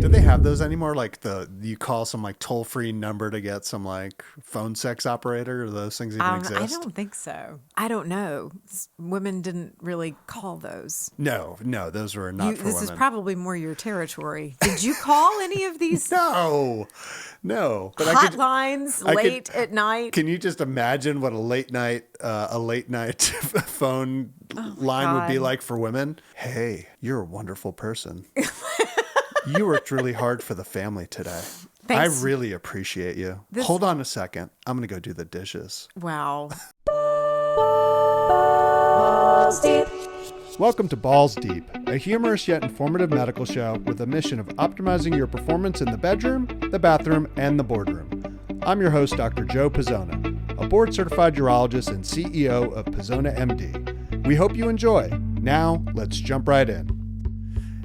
Do they have those anymore? Like you call some like toll-free number to get some like phone sex operator? Or those things even exist? I don't think so. I don't know. Women didn't really call those. No, those were not for this women. is probably more your territory. Did you call any of these No. But hotlines late at night? Can you just imagine what a late night phone line would be like for women? Hey, you're a wonderful person. You worked really hard for the family today. Thanks. I really appreciate you. Hold on a second. I'm going to go do the dishes. Wow. Balls Deep. Welcome to Balls Deep, a humorous yet informative medical show with a mission of optimizing your performance in the bedroom, the bathroom, and the boardroom. I'm your host, Dr. Joe Pizzona, a board-certified urologist and CEO of Pizzona MD. We hope you enjoy. Now, let's jump right in.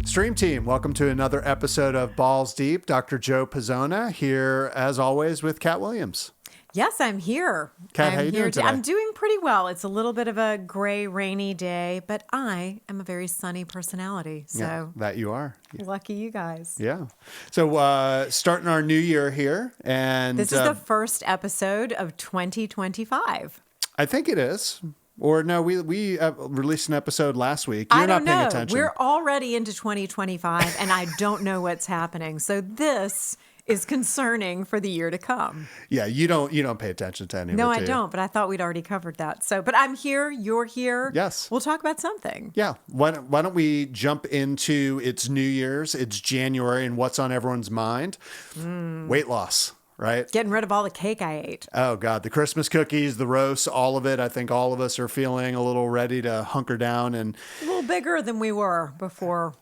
Stream team, welcome to another episode of Balls Deep. Dr. Joe Pizzona here, as always, with Kat Williams. Yes, I'm here. Kat, how you doing today? I'm doing pretty well. It's a little bit of a gray, rainy day, but I am a very sunny personality. So yeah, that you are. Yeah. Lucky you guys. Yeah. So starting our new year here, and this is the first episode of 2025. I think it is. Or no, we released an episode last week. You're not paying attention. We're already into 2025, and I don't know what's happening. So this is concerning for the year to come. Yeah, you don't pay attention to any of it. No, I don't, but I thought we'd already covered that. So, but I'm here, you're here. Yes. We'll talk about something. Yeah. Why don't we jump into it's New Year's, it's January, and what's on everyone's mind? Weight loss. Right? Getting rid of all the cake I ate. Oh, God. The Christmas cookies, the roasts, all of it. I think all of us are feeling a little ready to hunker down. And a little bigger than we were before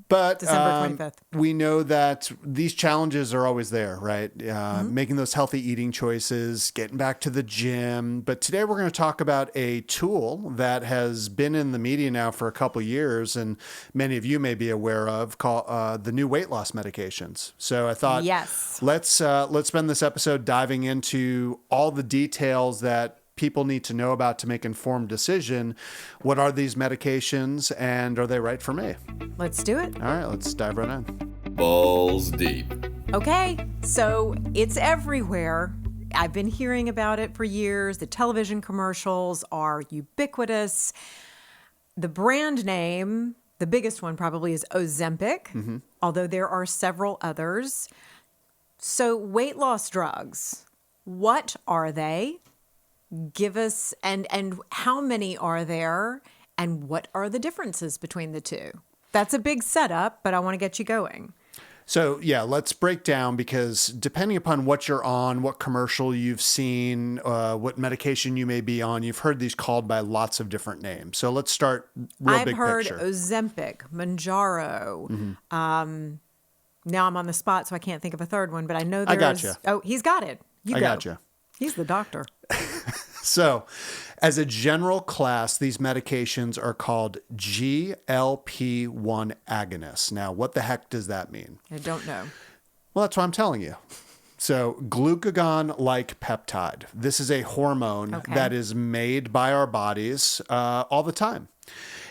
But December 25th. We know that these challenges are always there, right? Making those healthy eating choices, getting back to the gym. But today we're going to talk about a tool that has been in the media now for a couple of years, and many of you may be aware of, called the new weight loss medications. So I thought, yes, let's spend this episode diving into all the details that people need to know about to make informed decision. What are these medications and are they right for me? Let's do it. All right, let's dive right in. Balls Deep. Okay, so it's everywhere. I've been hearing about it for years. The television commercials are ubiquitous. The brand name, the biggest one probably is Ozempic, although there are several others. So weight loss drugs, what are they? Give us, and how many are there, and what are the differences between the two? That's a big setup, but I want to get you going. So yeah, let's break down, because depending upon what you're on, what commercial you've seen, what medication you may be on, you've heard these called by lots of different names. So let's start real big picture. I've heard Ozempic, Mounjaro. Now I'm on the spot, so I can't think of a third one, but I know there's... I got you. Oh, he's got it. I got you. He's the doctor. So as a general class, these medications are called GLP-1 agonists. Now, what the heck does that mean? I don't know. Well, that's what I'm telling you. So glucagon-like peptide. This is a hormone that is made by our bodies all the time.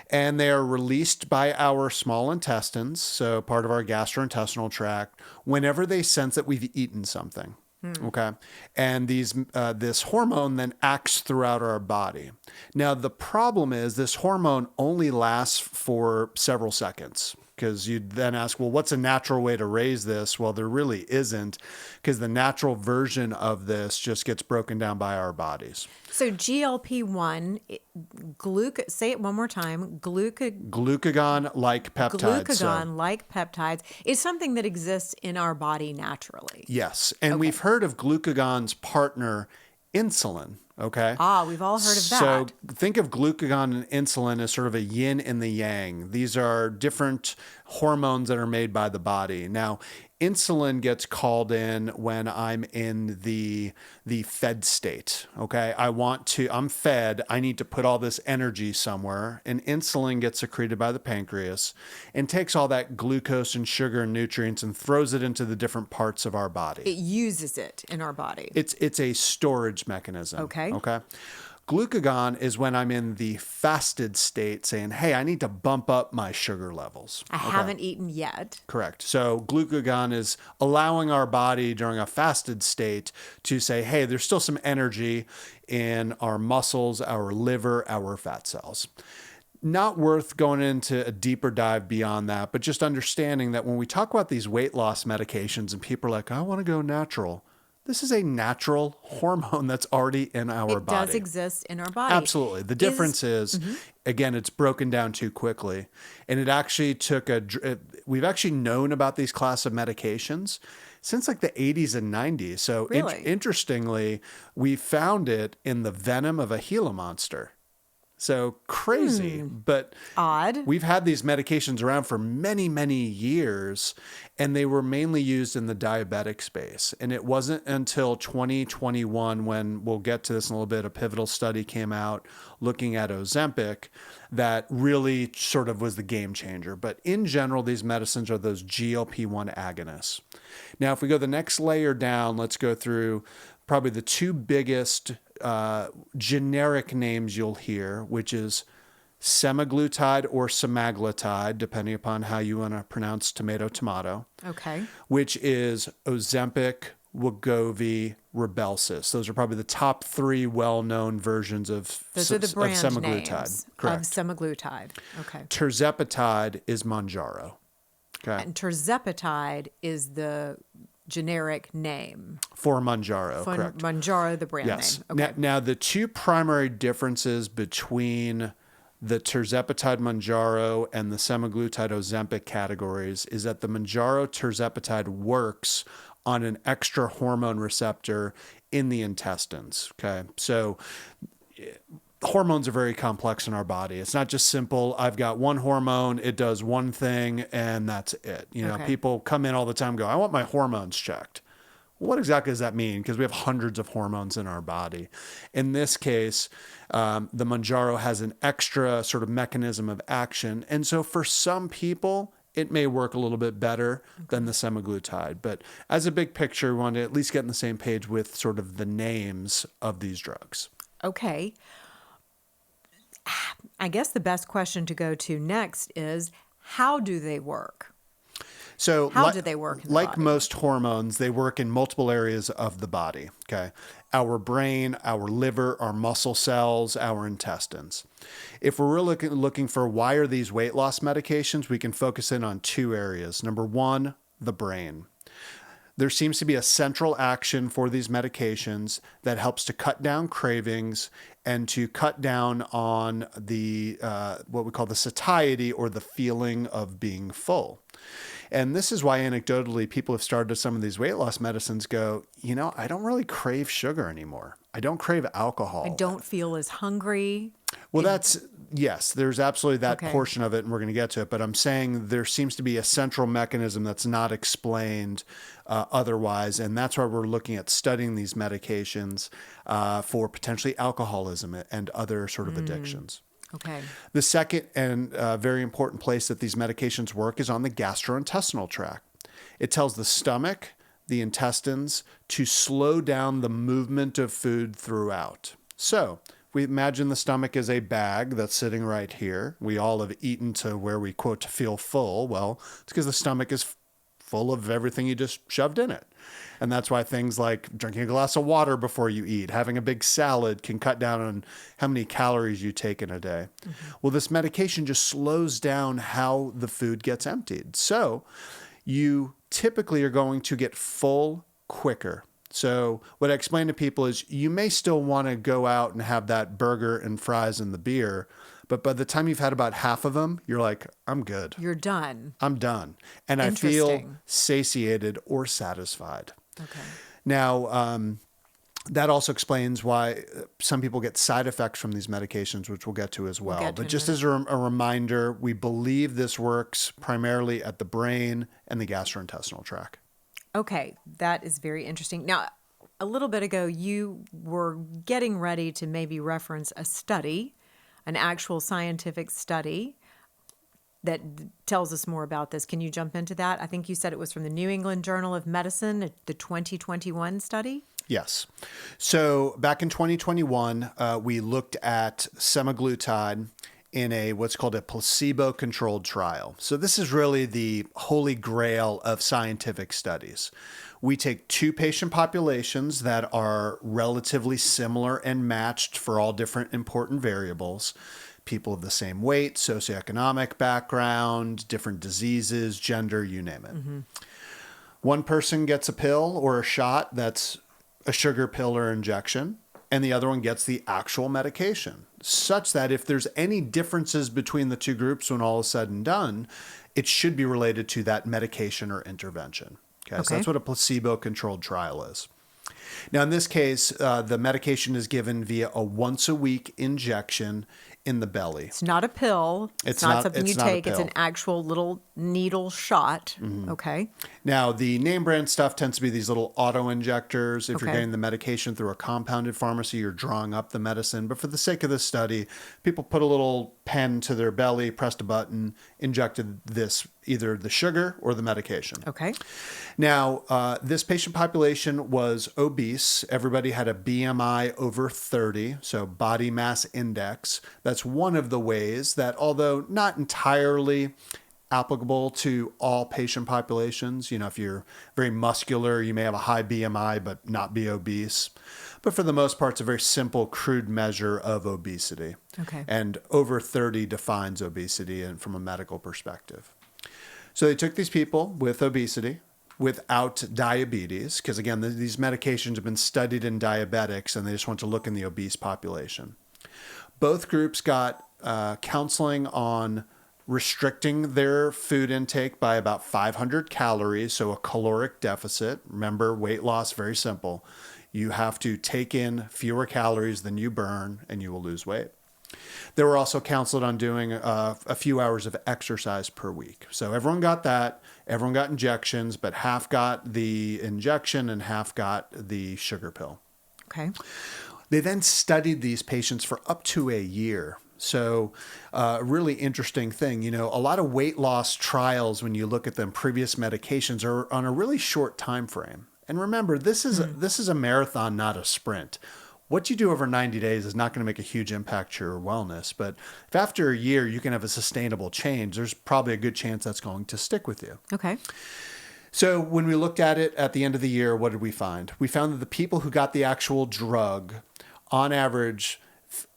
And they are released by our small intestines, so part of our gastrointestinal tract, whenever they sense that we've eaten something. Okay. And this hormone then acts throughout our body. Now, the problem is this hormone only lasts for several seconds, because you'd then ask, well, what's a natural way to raise this? Well, there really isn't, because the natural version of this just gets broken down by our bodies. So GLP-1, say it one more time, glucagon-like peptides. Glucagon-like peptides is something that exists in our body naturally. Yes. And we've heard of glucagon's partner, insulin. Okay. We've all heard of that. So think of glucagon and insulin as sort of a yin and the yang. These are different hormones that are made by the body. Now, insulin gets called in when I'm in the fed state. Okay. I'm fed. I need to put all this energy somewhere. And insulin gets secreted by the pancreas and takes all that glucose and sugar and nutrients and throws it into the different parts of our body. It uses it in our body. It's a storage mechanism. Okay. Glucagon is when I'm in the fasted state saying, hey, I need to bump up my sugar levels. I haven't eaten yet. Correct. So glucagon is allowing our body during a fasted state to say, hey, there's still some energy in our muscles, our liver, our fat cells. Not worth going into a deeper dive beyond that, but just understanding that when we talk about these weight loss medications and people are like, I want to go natural. This is a natural hormone that's already in our body. It does exist in our body. Absolutely. The difference is, again, it's broken down too quickly. And it actually took we've actually known about these class of medications since like the 80s and 90s. So Really? Interestingly, we found it in the venom of a Gila monster. So crazy, but odd. We've had these medications around for many, many years, and they were mainly used in the diabetic space. And it wasn't until 2021, when we'll get to this in a little bit, a pivotal study came out looking at Ozempic that really sort of was the game changer. But in general, these medicines are those GLP-1 agonists. Now, if we go the next layer down, let's go through probably the two biggest generic names you'll hear, which is semaglutide or semaglutide, depending upon how you want to pronounce tomato, Okay. which is Ozempic, Wegovy, Rybelsus. Those are probably the top three well-known versions of Those are the brand semaglutide. names Correct. of semaglutide. Okay. Tirzepatide is Mounjaro. Okay. And tirzepatide is the generic name. For Mounjaro, correct. Mounjaro, the brand Yes. name. Okay. Now, the two primary differences between the tirzepatide Mounjaro and the semaglutide Ozempic categories is that the Mounjaro tirzepatide works on an extra hormone receptor in the intestines. Okay. So hormones are very complex in our body. It's not just simple, I've got one hormone, it does one thing, and that's it. You know, Okay. people come in all the time and go, I want my hormones checked. What exactly does that mean? Because we have hundreds of hormones in our body. In this case, the Mounjaro has an extra sort of mechanism of action. And so for some people, it may work a little bit better than the semaglutide. But as a big picture, we want to at least get on the same page with sort of the names of these drugs. Okay. I guess the best question to go to next is, how do they work? So How do they work in the like body? most hormones, they work in multiple areas of the body. Okay. Our brain, our liver, our muscle cells, our intestines. If we're really looking for why are these weight loss medications, we can focus in on two areas. Number one, the brain. There seems to be a central action for these medications that helps to cut down cravings and to cut down on the what we call the satiety, or the feeling of being full. And this is why anecdotally people have started some of these weight loss medicines go, you know, I don't really crave sugar anymore. I don't crave alcohol. I don't feel as hungry. Well, yes, there's absolutely that Okay. portion of it, and we're going to get to it. But I'm saying there seems to be a central mechanism that's not explained otherwise. And that's why we're looking at studying these medications for potentially alcoholism and other sort of addictions. Okay. The second and very important place that these medications work is on the gastrointestinal tract. It tells the stomach, the intestines, to slow down the movement of food throughout. So we imagine the stomach is a bag that's sitting right here. We all have eaten to where we, quote, to feel full. Well, it's because the stomach is full of everything you just shoved in it. And that's why things like drinking a glass of water before you eat, having a big salad can cut down on how many calories you take in a day. Mm-hmm. Well, this medication just slows down how the food gets emptied. So you typically are going to get full quicker. So what I explain to people is you may still want to go out and have that burger and fries and the beer, but by the time you've had about half of them, you're like, I'm good. You're done. I'm done. And I feel Interesting. satiated or satisfied. Okay. Now, that also explains why some people get side effects from these medications, which we'll get to as well. get to But in just a as a reminder, we believe this works primarily at the brain and the gastrointestinal tract. Okay, that is very interesting. Now, a little bit ago, you were getting ready to maybe reference a study, an actual scientific study that tells us more about this. Can you jump into that? I think you said it was from the New England Journal of Medicine, the 2021 study. Yes. So back in 2021, we looked at semaglutide in what's called a placebo-controlled trial. So this is really the holy grail of scientific studies. We take two patient populations that are relatively similar and matched for all different important variables. People of the same weight, socioeconomic background, different diseases, gender, you name it. Mm-hmm. One person gets a pill or a shot that's a sugar pill or injection, and the other one gets the actual medication, such that if there's any differences between the two groups when all is said and done, it should be related to that medication or intervention. Okay. So that's what a placebo-controlled trial is. Now, in this case, the medication is given via a once-a-week injection in the belly. It's not a pill. It's not something you take. It's an actual little needle shot. Mm-hmm. Okay. Now, the name brand stuff tends to be these little auto injectors. If you're getting the medication through a compounded pharmacy, you're drawing up the medicine. But for the sake of this study, people put a little pen to their belly, pressed a button, injected this, either the sugar or the medication. Okay. Now, this patient population was obese. Everybody had a BMI over 30, so body mass index. That's one of the ways that, although not entirely applicable to all patient populations, if you're very muscular, you may have a high BMI but not be obese. But for the most part, it's a very simple, crude measure of obesity. Okay. And over 30 defines obesity from a medical perspective. So they took these people with obesity, without diabetes, because again, these medications have been studied in diabetics and they just want to look in the obese population. Both groups got counseling on restricting their food intake by about 500 calories, so a caloric deficit. Remember, weight loss, very simple. You have to take in fewer calories than you burn and you will lose weight. They were also counseled on doing a few hours of exercise per week. So everyone got that. Everyone got injections, but half got the injection and half got the sugar pill. Okay. They then studied these patients for up to a year. So a really interesting thing, a lot of weight loss trials, when you look at them, previous medications are on a really short time frame. And remember, this is a marathon, not a sprint. What you do over 90 days is not going to make a huge impact to your wellness. But if after a year you can have a sustainable change, there's probably a good chance that's going to stick with you. Okay. So when we looked at it at the end of the year, what did we find? We found that the people who got the actual drug, on average,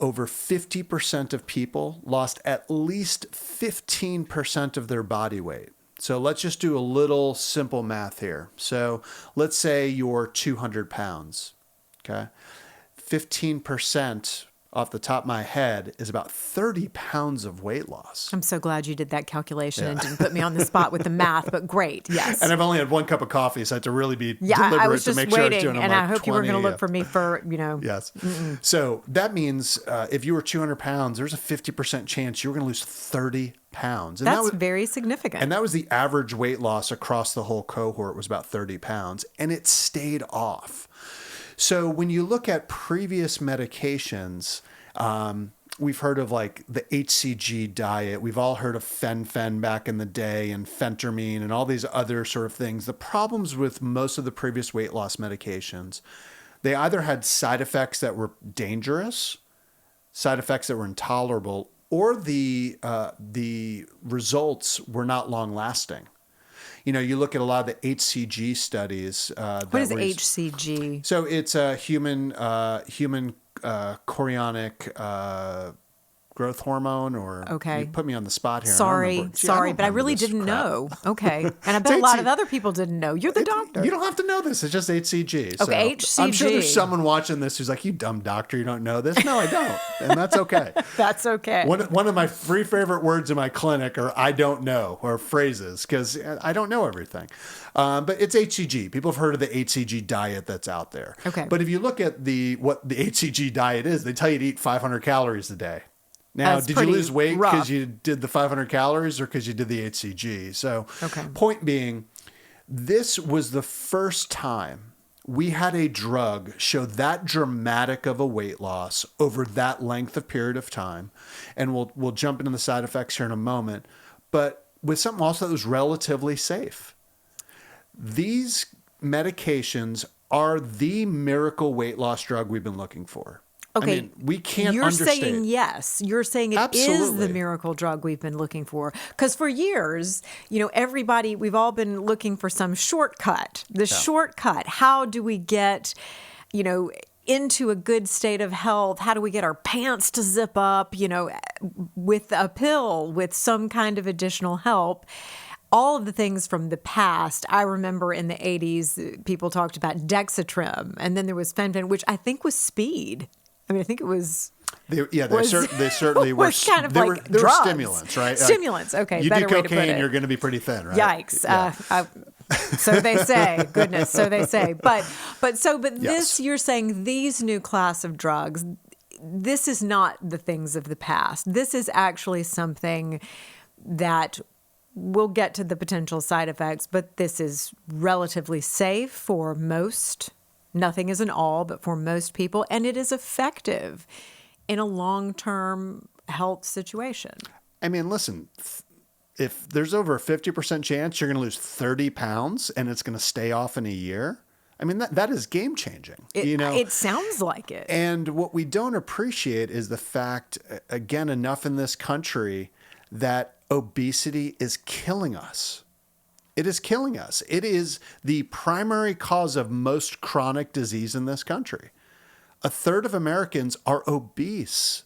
over 50% of people lost at least 15% of their body weight. So let's just do a little simple math here. So let's say you're 200 pounds, okay? 15% off the top of my head is about 30 pounds of weight loss. I'm so glad you did that calculation and didn't put me on the spot with the math, but great, yes. And I've only had one cup of coffee, so I had to really be deliberate I was just to make sure I was waiting, doing and I hope you were going to look for me for, Yes. So that means if you were 200 pounds, there's a 50% chance you were going to lose 30 pounds. And that's very significant. And that was the average weight loss across the whole cohort, was about 30 pounds, and it stayed off. So when you look at previous medications, we've heard of like the HCG diet. We've all heard of fen-phen back in the day and phentermine and all these other sort of things. The problems with most of the previous weight loss medications, they either had side effects that were dangerous, side effects that were intolerable, or the results were not long lasting. You look at a lot of the HCG studies. What is HCG? So it's a human chorionic growth hormone, or okay. You put me on the spot here. Sorry, but I really didn't know. Okay. And I bet a lot of other people didn't know. You're the doctor. You don't have to know this. It's just HCG. Okay, HCG. I'm sure there's someone watching this who's like, you dumb doctor, you don't know this. No, I don't. And that's okay. That's okay. One of my three favorite words in my clinic are I don't know, or phrases, because I don't know everything. But it's HCG. People have heard of the HCG diet that's out there. Okay. But if you look at what the HCG diet is, they tell you to eat 500 calories a day. Now, did you lose weight because you did the 500 calories or because you did the HCG? So, Point being, this was the first time we had a drug show that dramatic of a weight loss over that length of period of time. And we'll jump into the side effects here in a moment. But with something also that was relatively safe. These medications are the miracle weight loss drug we've been looking for. Okay. I mean, we can't You're understate. saying yes. You're saying it is Absolutely. the miracle drug we've been looking for. Because for years, everybody, we've all been looking for some shortcut. The shortcut. How do we get, into a good state of health? How do we get our pants to zip up, with a pill, with some kind of additional help? All of the things from the past. I remember in the 80s, people talked about Dexatrim, and then there was Fen-Phen, which I think was speed. I mean, I think it was. They certainly were. Was kind of they like were drugs. Stimulants, right? Stimulants. Okay, you better do way to put cocaine, it. you're going to be pretty thin, right? Yikes! Yeah. So they say. Goodness, so they say. But this, Yes. you're saying these new class of drugs. This is not the things of the past. This is actually something that. We'll get to the potential side effects, but this is relatively safe for most. Nothing is an all, but for most people, and it is effective in a long-term health situation. I mean, listen, if there's over a 50% chance you're going to lose 30 pounds and it's going to stay off in a year, I mean, that is game changing. It sounds like it. And what we don't appreciate is the fact, again, enough in this country that obesity is killing us. It is killing us. It is the primary cause of most chronic disease in this country. A third of Americans are obese.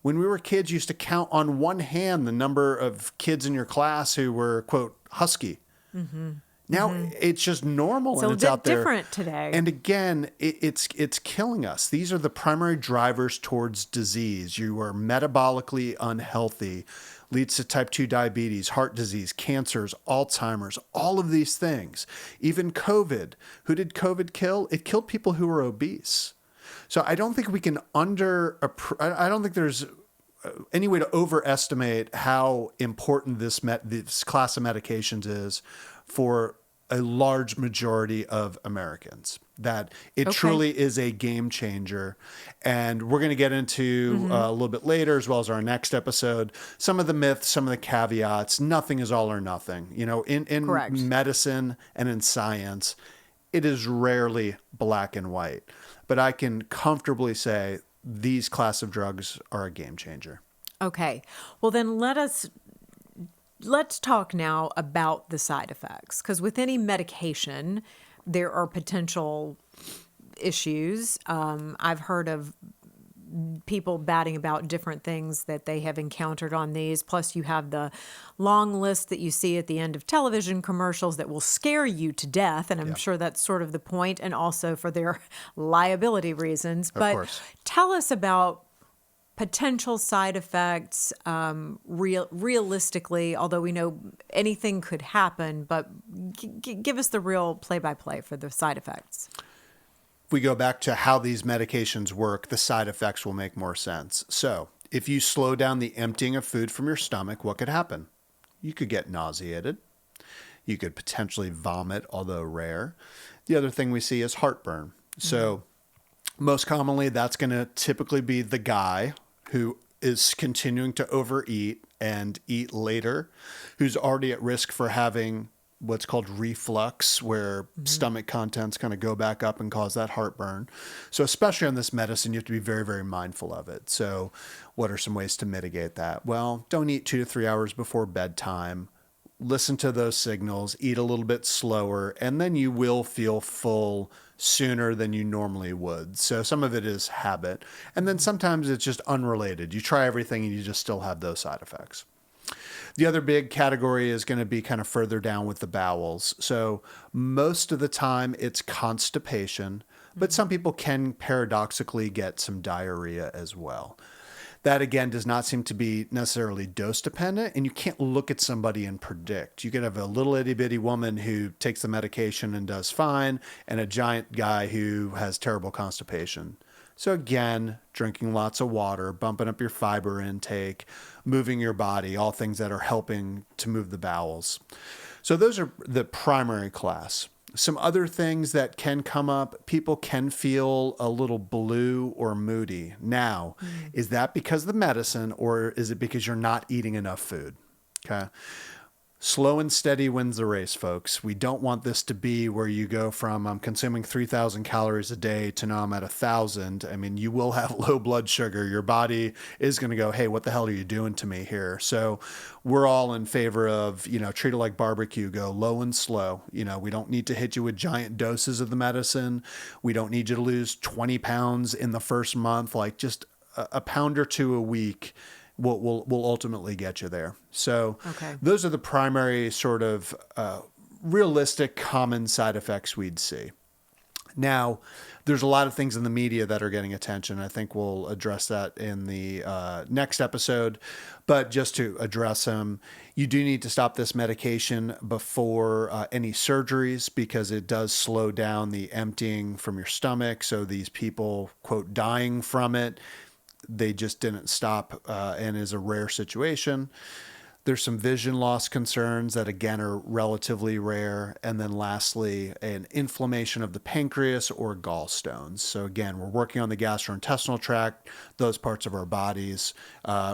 When we were kids, you used to count on one hand the number of kids in your class who were, quote, husky. Mm-hmm. Now it's just normal and it's out there. Different today. And again, it's killing us. These are the primary drivers towards disease. You are metabolically unhealthy, leads to type 2 diabetes, heart disease, cancers, Alzheimer's, all of these things. Even COVID. Who did COVID kill? It killed people who were obese. So I don't think we can I don't think there's any way to overestimate how important this class of medications is for a large majority of Americans, that it truly is a game changer. And we're going to get into a little bit later, as well as our next episode, some of the myths, some of the caveats. Nothing is all or nothing. In medicine and in science, it is rarely black and white. But I can comfortably say these class of drugs are a game changer. Okay. Well, then let's talk now about the side effects, because with any medication, there are potential issues. I've heard of people batting about different things that they have encountered on these. Plus, you have the long list that you see at the end of television commercials that will scare you to death. And I'm sure that's sort of the point, and also for their liability reasons. But Of course. Tell us about potential side effects, realistically, although we know anything could happen, but give us the real play-by-play for the side effects. If we go back to how these medications work, the side effects will make more sense. So if you slow down the emptying of food from your stomach, what could happen? You could get nauseated. You could potentially vomit, although rare. The other thing we see is heartburn. So most commonly, that's going to typically be the guy who is continuing to overeat and eat later, who's already at risk for having what's called reflux, where stomach contents kind of go back up and cause that heartburn. So especially on this medicine, you have to be very, very mindful of it. So what are some ways to mitigate that? Well, don't eat 2 to 3 hours before bedtime. Listen to those signals, eat a little bit slower, and then you will feel full sooner than you normally would. So some of it is habit. And then sometimes it's just unrelated. You try everything and you just still have those side effects. The other big category is going to be kind of further down with the bowels. So most of the time it's constipation, but some people can paradoxically get some diarrhea as well. That, again, does not seem to be necessarily dose dependent, and you can't look at somebody and predict. You could have a little itty bitty woman who takes the medication and does fine, and a giant guy who has terrible constipation. So again, drinking lots of water, bumping up your fiber intake, moving your body, all things that are helping to move the bowels. So those are the primary class. Some other things that can come up, people can feel a little blue or moody. Now, is that because of the medicine, or is it because you're not eating enough food? Okay. Slow and steady wins the race, folks. We don't want this to be where you go from I'm consuming 3,000 calories a day to now I'm at 1,000. I mean, you will have low blood sugar. Your body is going to go, hey, what the hell are you doing to me here? So we're all in favor of, treat it like barbecue, go low and slow. We don't need to hit you with giant doses of the medicine. We don't need you to lose 20 pounds in the first month. Like just a pound or two a week will ultimately get you there. So those are the primary sort of realistic common side effects we'd see. Now, there's a lot of things in the media that are getting attention. I think we'll address that in the next episode. But just to address them, you do need to stop this medication before any surgeries because it does slow down the emptying from your stomach. So these people, quote, dying from it, they just didn't stop and is a rare situation. There's some vision loss concerns that, again, are relatively rare. And then lastly, an inflammation of the pancreas or gallstones. So again, we're working on the gastrointestinal tract. Those parts of our bodies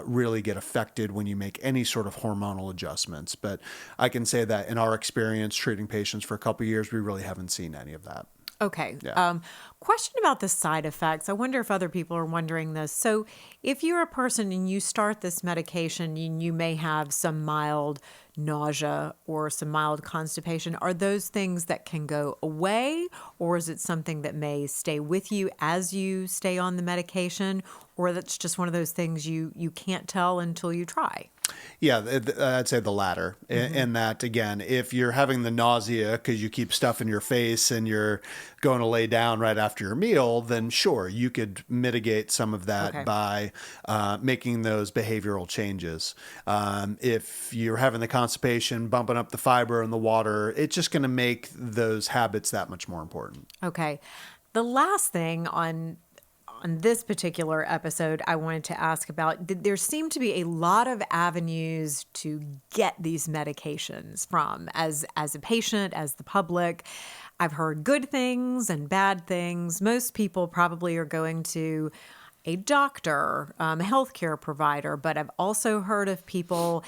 really get affected when you make any sort of hormonal adjustments. But I can say that in our experience treating patients for a couple of years, we really haven't seen any of that. Okay. Yeah. Question about the side effects. I wonder if other people are wondering this. So if you're a person and you start this medication and you may have some mild nausea or some mild constipation, are those things that can go away, or is it something that may stay with you as you stay on the medication, or that's just one of those things you can't tell until you try? Yeah, I'd say the latter. In that, again, if you're having the nausea because you keep stuff in your face and you're going to lay down right after your meal, then sure, you could mitigate some of that by making those behavioral changes. If you're having the constipation, bumping up the fiber and the water, it's just going to make those habits that much more important. Okay. The last thing on this particular episode I wanted to ask about, there seem to be a lot of avenues to get these medications from as a patient, as the public. I've heard good things and bad things. Most people probably are going to a doctor, a healthcare provider, but I've also heard of people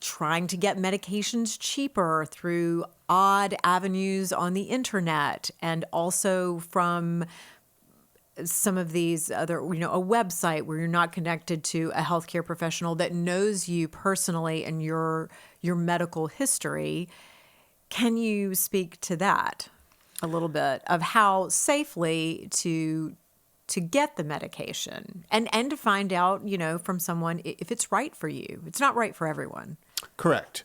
trying to get medications cheaper through odd avenues on the internet, and also from some of these other, a website where you're not connected to a healthcare professional that knows you personally and your medical history. Can you speak to that a little bit of how safely to get the medication and to find out, from someone if it's right for you? It's not right for everyone. Correct.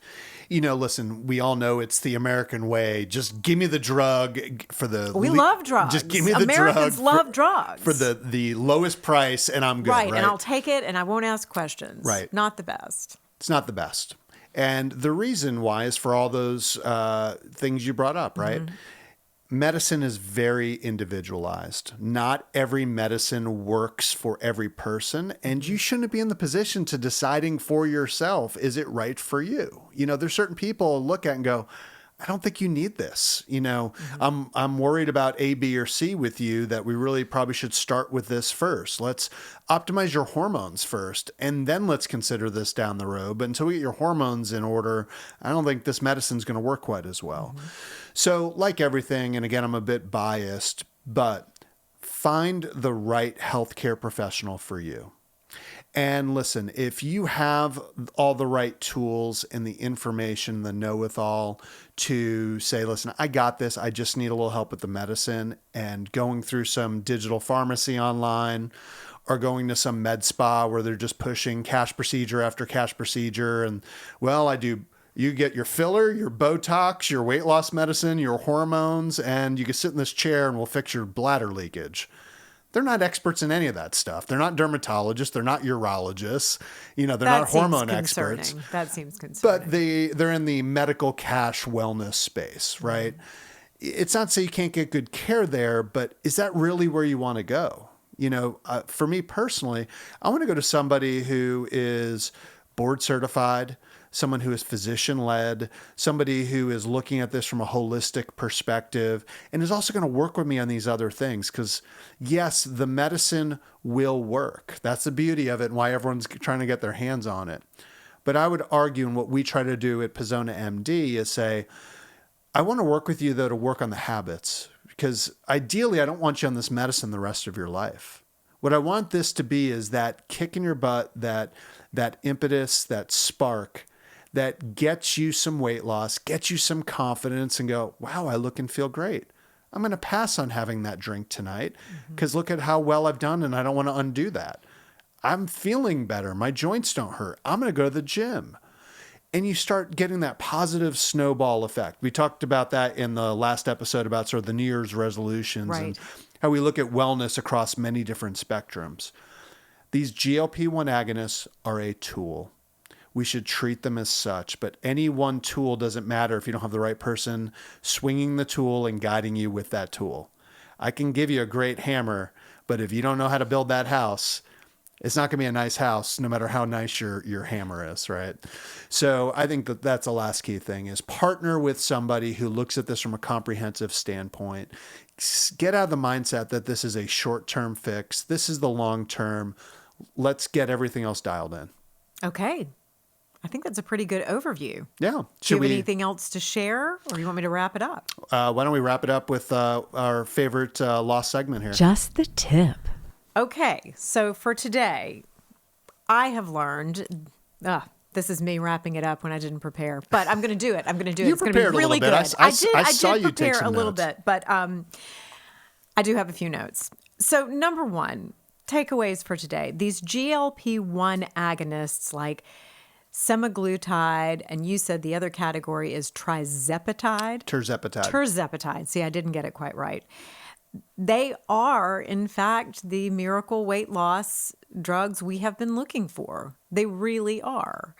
Listen, we all know it's the American way. Just give me the drug for the... We love drugs. Just give me the Americans drug. love drugs. For the lowest price, and I'm good, right? And I'll take it, and I won't ask questions. Right. Not the best. It's not the best. And the reason why is for all those things you brought up, right? Mm-hmm. Medicine is very individualized. Not every medicine works for every person, and you shouldn't be in the position to deciding for yourself, is it right for you? There's certain people look at and go, I don't think you need this. I'm worried about A, B, or C with you that we really probably should start with this first. Let's optimize your hormones first, and then let's consider this down the road. But until we get your hormones in order, I don't think this medicine's going to work quite as well. Mm-hmm. So like everything, and again, I'm a bit biased, but find the right healthcare professional for you. And listen, if you have all the right tools and the information, the know-it-all to say, listen, I got this, I just need a little help with the medicine, and going through some digital pharmacy online or going to some med spa where they're just pushing cash procedure after cash procedure. And you get your filler, your Botox, your weight loss medicine, your hormones, and you can sit in this chair and we'll fix your bladder leakage. They're not experts in any of that stuff. They're not dermatologists. They're not urologists. They're not hormone experts. That seems concerning. But they're in the medical cash wellness space, right? Mm-hmm. It's not to say you can't get good care there, but is that really where you want to go? For me personally, I want to go to somebody who is board certified, someone who is physician-led, somebody who is looking at this from a holistic perspective, and is also going to work with me on these other things. Because yes, the medicine will work. That's the beauty of it and why everyone's trying to get their hands on it. But I would argue, and what we try to do at Pizzona MD is say, I want to work with you, though, to work on the habits. Because ideally, I don't want you on this medicine the rest of your life. What I want this to be is that kick in your butt, that impetus, that spark that gets you some weight loss, gets you some confidence and go, wow, I look and feel great. I'm going to pass on having that drink tonight because look at how well I've done and I don't want to undo that. I'm feeling better. My joints don't hurt. I'm going to go to the gym. And you start getting that positive snowball effect. We talked about that in the last episode about sort of the New Year's resolutions and how we look at wellness across many different spectrums. These GLP-1 agonists are a tool. We should treat them as such, but any one tool doesn't matter if you don't have the right person swinging the tool and guiding you with that tool. I can give you a great hammer, but if you don't know how to build that house, it's not going to be a nice house, no matter how nice your hammer is, right? So I think that that's the last key thing is partner with somebody who looks at this from a comprehensive standpoint. Get out of the mindset that this is a short-term fix. This is the long-term. Let's get everything else dialed in. Okay. I think that's a pretty good overview. Yeah. Do you have anything else to share, or you want me to wrap it up? Why don't we wrap it up with our favorite lost segment here? Just the tip. Okay, so for today, I have learned, this is me wrapping it up when I didn't prepare, but I'm going to do it. I'm going to do it. You It's going to be prepared a really little good. bit. I saw did you take prepare some a little notes. bit, but I do have a few notes. So number one, takeaways for today. These GLP-1 agonists like semaglutide, and you said the other category is tirzepatide. Tirzepatide. See, I didn't get it quite right. They are, in fact, the miracle weight loss drugs we have been looking for. They really are.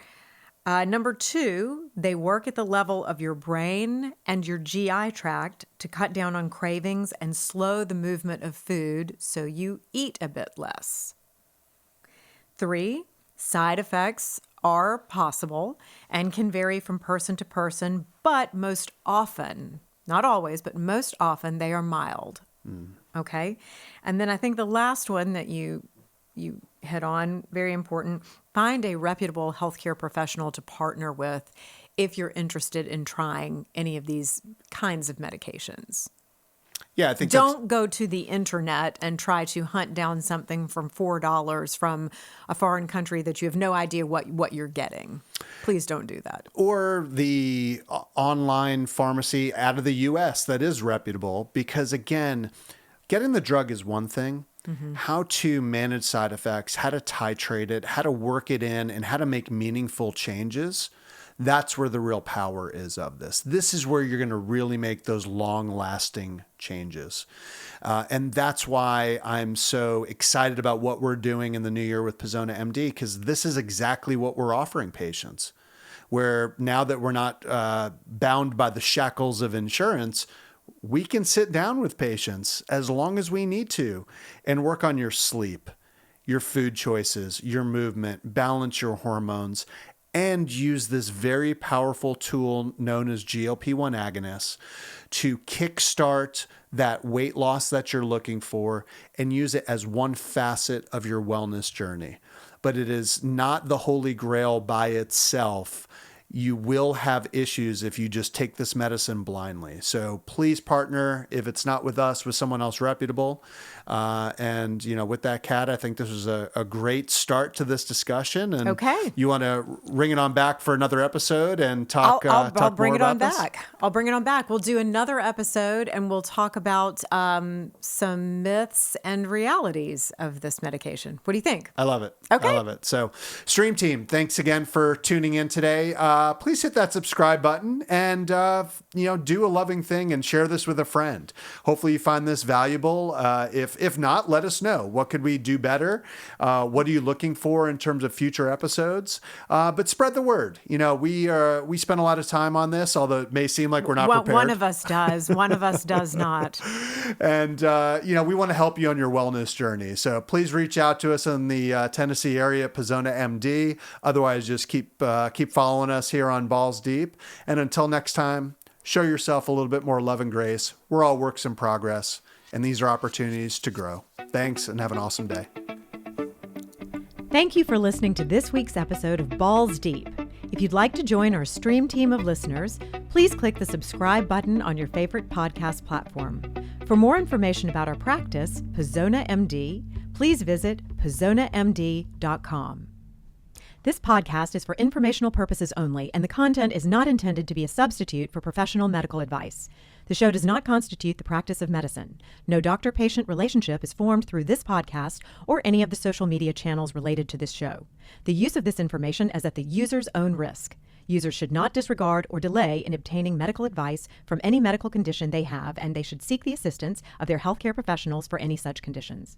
Number two, they work at the level of your brain and your GI tract to cut down on cravings and slow the movement of food so you eat a bit less. Three, side effects are possible and can vary from person to person, but most often, not always, but most often they are mild. Okay. And then I think the last one that you hit on, very important, find a reputable healthcare professional to partner with if you're interested in trying any of these kinds of medications. Yeah, I think Don't go to the internet and try to hunt down something from $4 from a foreign country that you have no idea what you're getting. Please don't do that. Or the online pharmacy out of the U.S. that is reputable, because again, getting the drug is one thing. How to manage side effects, how to titrate it, how to work it in, and how to make meaningful changes. That's where the real power is of this. This is where you're going to really make those long-lasting changes. And that's why I'm so excited about what we're doing in the new year with Pizzona MD, because this is exactly what we're offering patients. Where now that we're not bound by the shackles of insurance, we can sit down with patients as long as we need to and work on your sleep, your food choices, your movement, balance your hormones, and use this very powerful tool known as GLP-1 agonists to kickstart that weight loss that you're looking for and use it as one facet of your wellness journey. But it is not the holy grail by itself. You will have issues if you just take this medicine blindly. So please partner, if it's not with us, with someone else reputable. And, with that, Kat, I think this was a great start to this discussion. And okay. You want to ring it on back for another episode and talk I'll bring more it about on this? back. I'll bring it on back. We'll do another episode and we'll talk about some myths and realities of this medication. What do you think? I love it. Okay. I love it. So, Stream Team, thanks again for tuning in today. Please hit that subscribe button and, do a loving thing and share this with a friend. Hopefully you find this valuable. If not, let us know. What could we do better? What are you looking for in terms of future episodes? But spread the word. We spend a lot of time on this, although it may seem like we're not prepared. One of us does. One of us does not. And, we want to help you on your wellness journey. So please reach out to us in the Tennessee area at Pizzona MD. Otherwise, just keep following us here on Balls Deep. And until next time, show yourself a little bit more love and grace. We're all works in progress, and these are opportunities to grow. Thanks, and have an awesome day. Thank you for listening to this week's episode of Balls Deep. If you'd like to join our stream team of listeners, please click the subscribe button on your favorite podcast platform. For more information about our practice, Pazona MD, please visit pazonamd.com. This podcast is for informational purposes only, and the content is not intended to be a substitute for professional medical advice. The show does not constitute the practice of medicine. No doctor-patient relationship is formed through this podcast or any of the social media channels related to this show. The use of this information is at the user's own risk. Users should not disregard or delay in obtaining medical advice from any medical condition they have, and they should seek the assistance of their healthcare professionals for any such conditions.